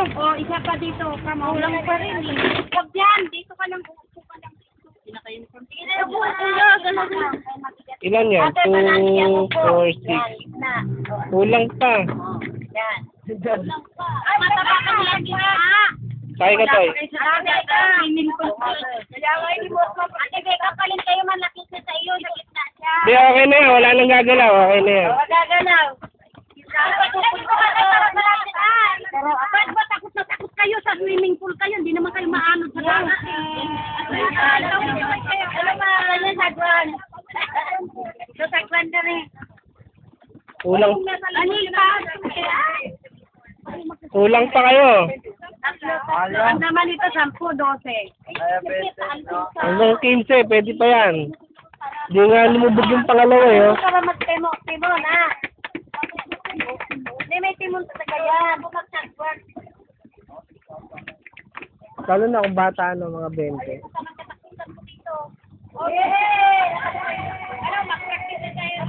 O, isa pa dito. Kulang pa rin eh. Huwag yan. Dito ka lang. Ilan yan? 2, 4, 6. Kulang pa. Yan. Kulang pa. Ay, mataba ka lang Sakay ka, Toy. Ate Beka, palin kayo malaki siya sa iyo. Sakit na siya. Di, okay na yan. Wala nang gagalaw. Okay na yan. Magagalaw. Pero bakit ba takot na takot kayo sa swimming pool kayo? Hindi naman kayo maanod sa dagat. Ano maaaral yan, Sagwan? So, Sagwan na rin. Kulang. Anita. Kulang pa kayo. Ang naman ito, 10, 12. Hanggang 15. Pwede pa yan. Hindi nga lumubog yung pangalawa eh. Oh. Para mag-timon, ha? Hindi, may timon sa tagayan. Bumag-Sagwan. Lalo na kung bata, ano, mga 20. Okay! Ano, mag-practice na tayo.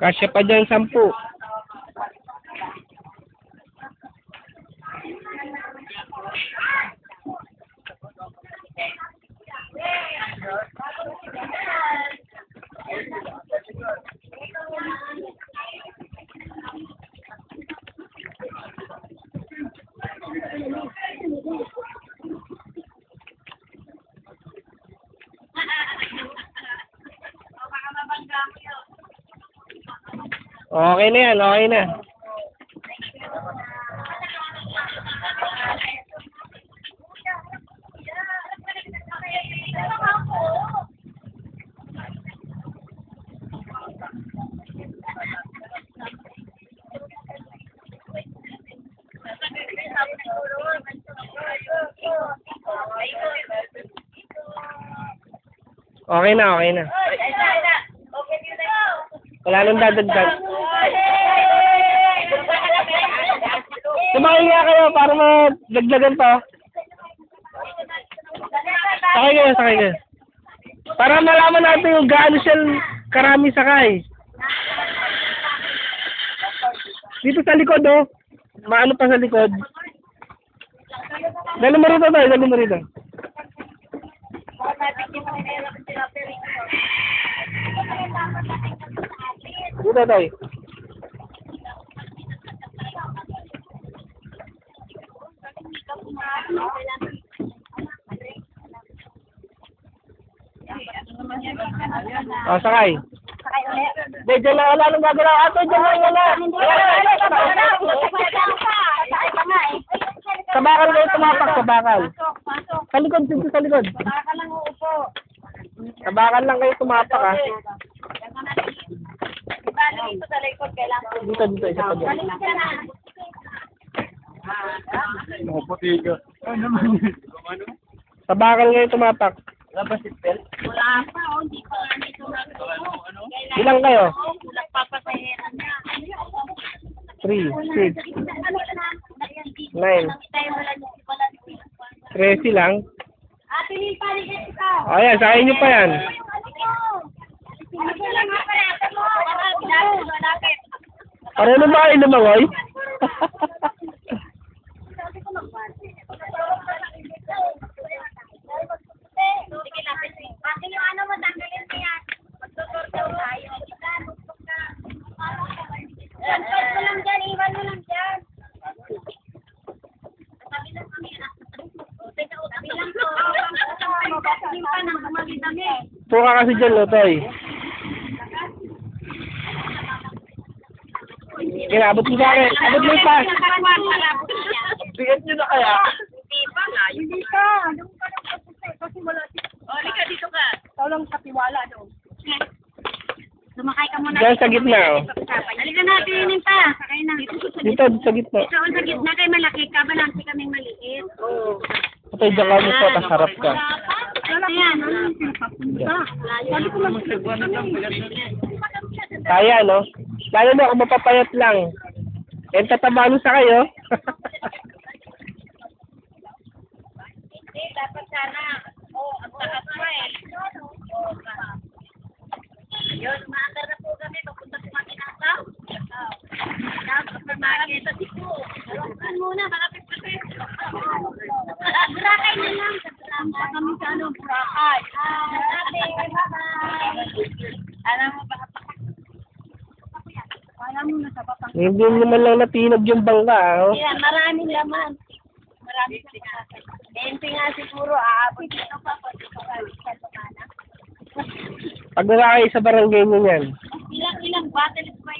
Kasya pa dyan 10. Okay na yan, okay na. Okay na, okay na. Wala nang dadagdag. Sumakay nga kayo para madagdagan pa. Sakay kayo, sakay kayo. Para malaman natin yung gaano siya karami sakay. Dito sa likod, oh. Maano pa sa likod. Dali mo rito tayo, dali mo rito. Dito tayo. Oh, sakay. Sakay ulit. Hindi, dyan lang. Wala nang gagalaw. Ato, dyan lang wala. Sa bakal kayo tumapak, sa bakal. Sa likod, dito sa likod. Baka lang uupo. Sa bakal lang kayo tumapak, ha. Paano dito sa likod kailangan? Dito, dito, isa pa dyan. Balik ka na. Ano naman yun? Sa bakal kayo tumapak. Wala ba seatbelt? Wala pa, hindi pa dito na. Ilang kayo? Nagpapasaheran niya. 3, 6, 9. Tayo wala niyo wala niyo. 13 lang. Ate Lil, paligid ito. O, ayan, sakay nyo pa yan. Ano lang nga pala, ito mo. Malapit. Parang ba kayo lumangoy? Sige, lapit. Bakit yung ano mo, tanggalin mo yan. Magtutortaw tayo. Transfer mo lang dyan, iwan mo lang dyan. Sabi lang kami, sabi lang to. Yung pa nang gumagidami. Puka kasi dyan, Lotoy. Abot mo sa akin. Abot mo pa. Bigat nyo na kaya? Hindi ka. Doon ka lang kasi wala. Halika dito ka. Ikaw lang sa tiwala doon. Sumakay ka muna. Diyan sa gitna, oh. Halika na, pinin pa. Sakay na. Dito, sa gitna. Ito, sa gitna kayo malaki ka. Balansi kaming maliit. Oo. Ito, diyan ka mo po, tas harap ka. Ayan. Sabi ko lang. Kaya, no? Lalo na kung mapapayat lang. Eh, tatabalo sa kayo. Dapat sana. Ang takas mo eh. Ayun, maandar na po kami. Papunta po kami nasa. Tapos marami sa tipo. Dalawakan muna, malapit pa kayo. Burakay na lang. Salamat kami sa ano, Burakay. Alam mo ba? Alam mo na sa papang. Hindi naman lang natinag yung bangka, oh. Yan, maraming laman. Maraming laman. Ente nga siguro, aabot dito pa. Pag nakakay sa barangay nyo yan, Ilang bottles ba?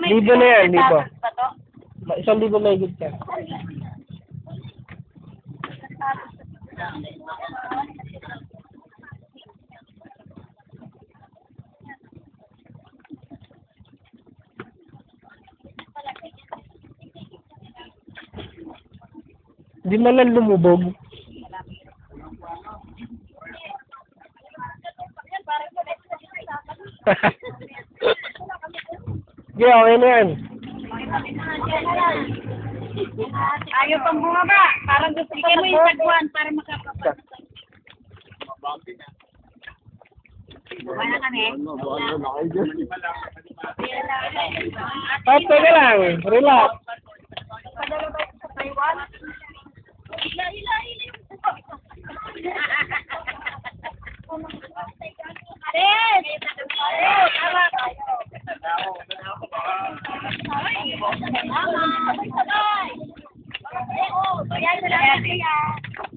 May libo na yan, libo. ba to? 1,000 may higit yan. Hindi man lang lumubog. Sige, okay na yan. Ayaw pang bumaba. Parang gusto ko mo yung tagwan para makapapasok. Wala kami. Tapos teka lang, relax. Padala ba sa Taiwan?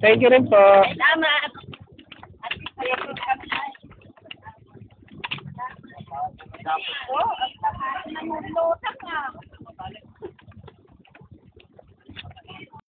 Thank you rin po. Salamat. At